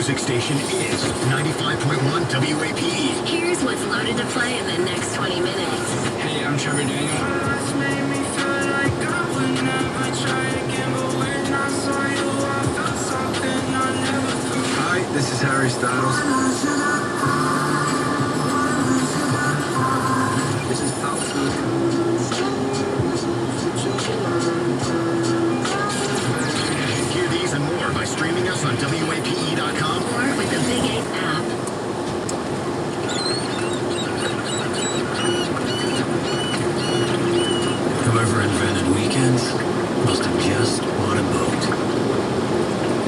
music station is 95.1 WAPE. Here's what's loaded to play in the next 20 minutes. Hey, I'm Trevor Daniel. Hi, this is Harry Styles. This is Pop Smoke. Hear these and more by streaming us on WAPE.com Or with the Big 8 app. Whoever invented weekends must have just bought a boat.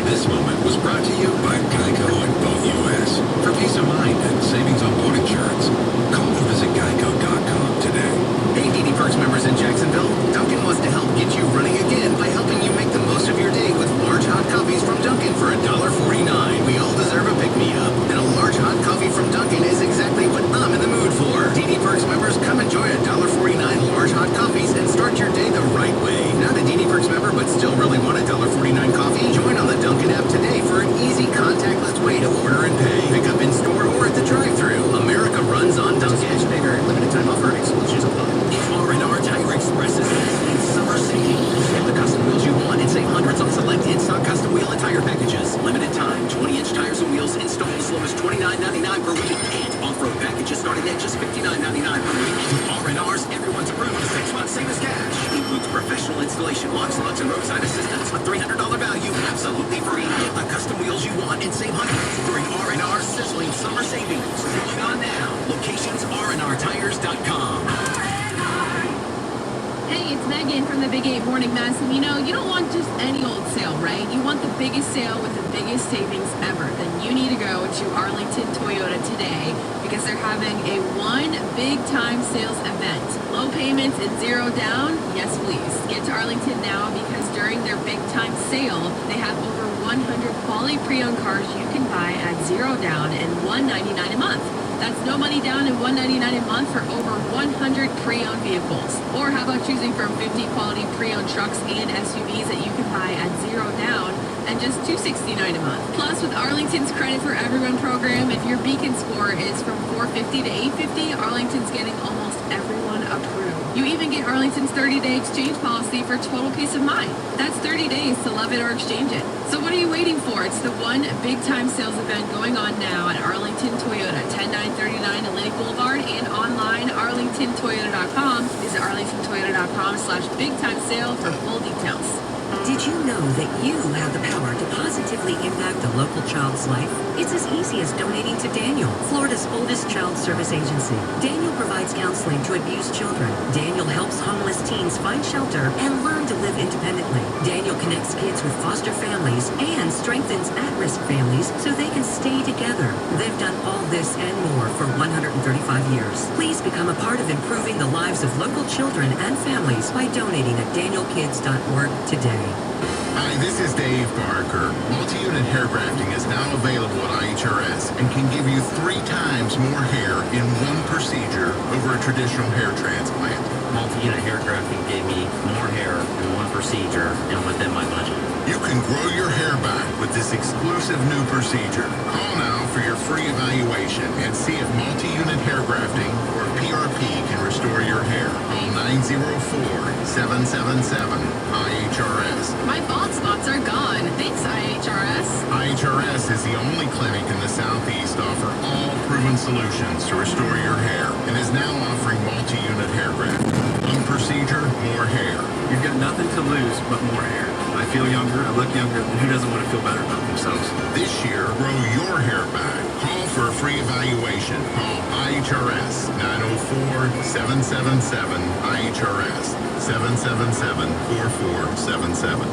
This moment was brought to you by Geico and Boat US. For peace of mind and savings on boat insurance, call or visit geico.com today. Hey, DD Perks members in Jacksonville, Dunkin' wants to help get you running again by helping you make the most of your day with large hot coffees from Dunkin' for $1.49. We all deserve a pick-me-up, and a large hot coffee from Dunkin' is exactly what I'm in the mood for. DD Perks members, come enjoy $1.49 large hot coffees and start your day the right way. Not a DD Perks member, but still really want $1.49 coffee? Join on the Dunkin' app today for an easy contactless way to order and pay. Pick up in store or at the drive-thru. America runs on Dunkin'. Limited time offer. Exclusions apply. R&R Tire Express is in summer saving. Get the custom wheels you want and save hundreds on select in-stock custom wheel and tire packages. Limited time. 20-inch tires and wheels installed as low as $29.99 per week. And off-road packages starting at just $59.99 per week. R&R's everyone's approved 6 months same as cash. Includes professional installation, locks, lugs, and roadside assistance. A $300 value, absolutely free. Get the custom wheels you want and save hundreds during R&R sizzling summer savings. Going on now. Locations rnrtires.com. Hey, it's Megan from the Big 8 Morning Mess, and you don't want just any old sale, right? You want the biggest sale with the biggest savings ever. Then you need to go to Arlington Toyota today because they're having a one big time sales event. Low payments and zero down? Yes, please. Get to Arlington now because during their big time sale, they have over 100 quality pre-owned cars you can buy at zero down and $199 a month. That's no money down and $199 a month for over 100 pre-owned vehicles. Or how about choosing from 50 quality pre-owned trucks and SUVs that you can buy at zero down and just $269 a month. Plus, with Arlington's Credit for Everyone program, if your Beacon score is from 450 to 850, Arlington's getting almost everyone approved. You even get Arlington's 30-day exchange policy for total peace of mind. That's 30 days to love it or exchange it. So what are you waiting for? It's the one big time sales event going on now at Arlington Toyota, 10939 Atlantic Boulevard, and online arlingtontoyota.com. Visit arlingtontoyota.com/big time sale for full details. Did you know that you have the power to positively impact a local child's life? It's as easy as donating to Daniel, Florida's oldest child service agency. Daniel provides counseling to abused children. Daniel helps homeless teens find shelter and learn to live independently. Daniel connects kids with foster families and strengthens at-risk families so they can stay together. They've done all this and more for 135 years. Please become a part of improving the lives of local children and families by donating at danielkids.org today. Hi, this is Dave Barker. Multi-unit hair grafting is now available at IHRS and can give you 3 times more hair in one procedure over a traditional hair transplant. Multi-unit hair grafting gave me more hair in one procedure and within my budget. You can grow your hair back with this exclusive new procedure. Call now for your free evaluation and see if multi-unit hair grafting or PRP can restore your hair. Call 904-777-IHRS. My bald spots are gone. Thanks, IHRS. IHRS is the only clinic in the Southeast to offer all proven solutions to restore your hair and is now offering multi-unit hair grafting. One procedure, more hair. You've got nothing to lose but more hair. I feel younger, I look younger, and who doesn't want to feel better about themselves? This year, grow your hair back. Call for a free evaluation. Call IHRS 904-777-IHRS 777-4477.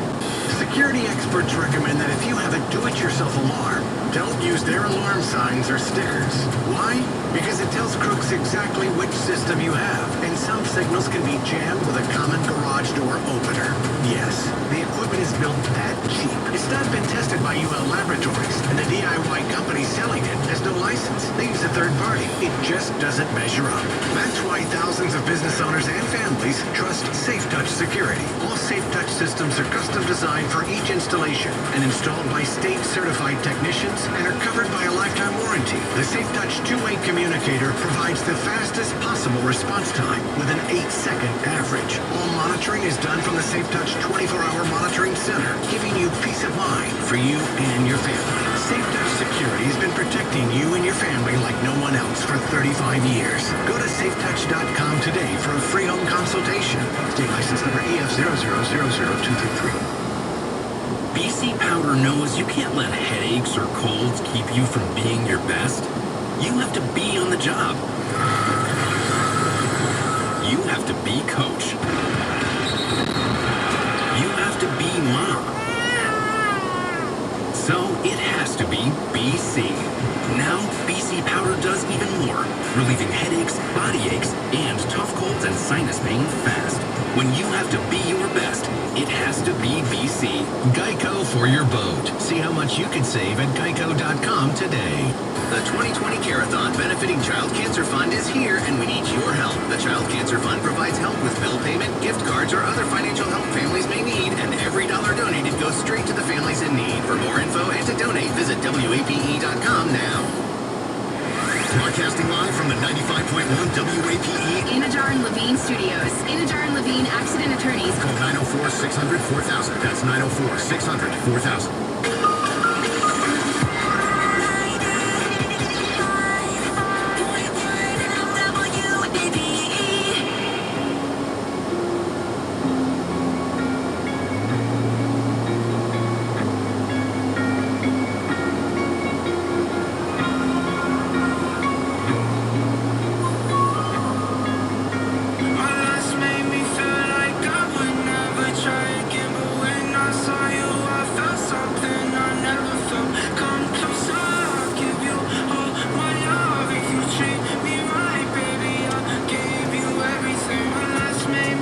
Security experts recommend that if you have a do-it-yourself alarm, don't use their alarm signs or stickers. Why? Because it tells crooks exactly which system you have, and some signals can be jammed with a common garage door opener. Yes, the equipment is built that cheap. It's not been tested by UL Laboratories, and the DIY company selling it has no license. They use a third party. It just doesn't measure up. That's why thousands of business owners and families trust SafeTouch Security. All SafeTouch systems are custom designed for each installation and installed by state-certified technicians and are covered by a lifetime warranty. The SafeTouch two-way communicator provides the fastest possible response time with an 8-second average. All monitoring is done from the SafeTouch 24-hour monitoring center, giving you peace of mind for you and your family. SafeTouch Security has been protecting you and your family like no one else for 35 years. Go to safetouch.com today for a free home consultation. State license number EF0000233. BC Powder knows you can't let headaches or colds keep you from being your best. You have to be on the job. You have to be coach. You have to be mom. So it has to be BC. Now BC Powder does even more, relieving headaches, body aches, and tough colds and sinus pain fast. When you have to be your best, it has to be BC. Geico for your boat. See how much you could save at geico.com today. The 2020 Carathon benefiting Child Cancer Fund is here, and we need your help. The Child Cancer Fund provides help with bill payment, gift cards, or other financial help families may need, and every dollar donated goes straight to the families in need. For more info and to donate, visit WAPE.com now. Broadcasting live from the 95.1 WAPE. Inajar and Levine Studios. Inajar and Levine Accident Attorneys. Call 904-600-4000. That's 904-600-4000.